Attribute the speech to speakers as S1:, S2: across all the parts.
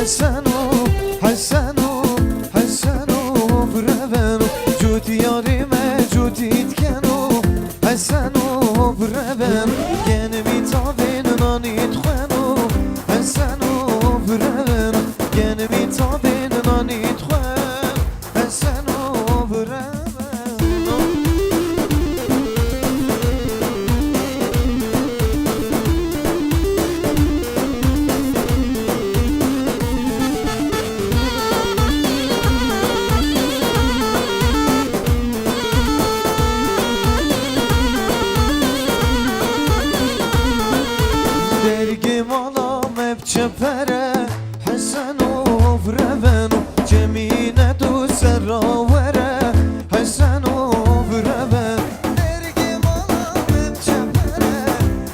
S1: حسنو حسنو حسنو بربنو جوتی یاری جوتیت کنو حسنو بربن گنمی تابین نانیت خوانو حسنو بربن گنمی تابین نانیت خوان حسنو بربن درگی مالام بچپره حسنو بربنو جمینه دو سراوره حسنو بربن درگی مالام بچپره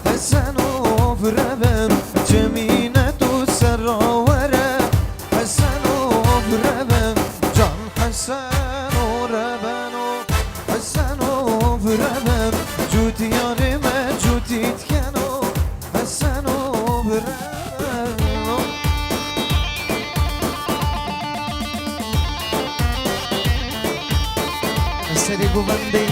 S1: حسنو بربن جمینه دو سراوره حسنو بربن جان حسنو ربنو حسنو بربن جوتی یاریم جوتیت کنو حسنو بربنو سری گوونده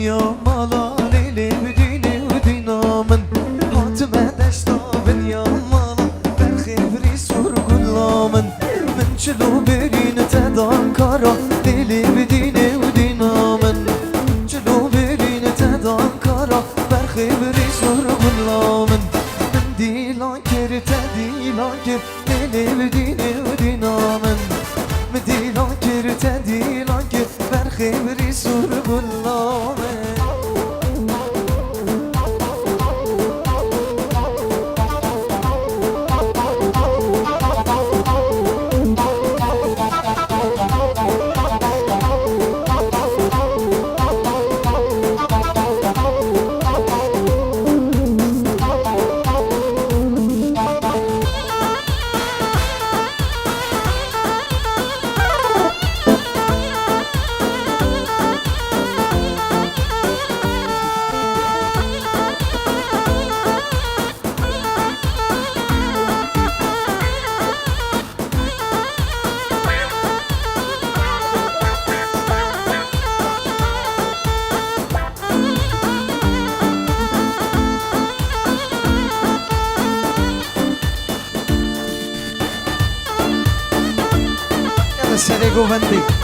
S1: یا مالا لیلی بدینی و دینامن حاتمه دشتا بنیا مالا برخیبری سور گلامن من چلو برین تدان کارا لیلی بدینی و دینامن چلو برین تدان کارا برخیبری سور گلامن من دیلان کر تدیلان کر لیلی بدینی و دینامن من دیلان کر تدیلان کر برخیبری سور گلامن سری گوونده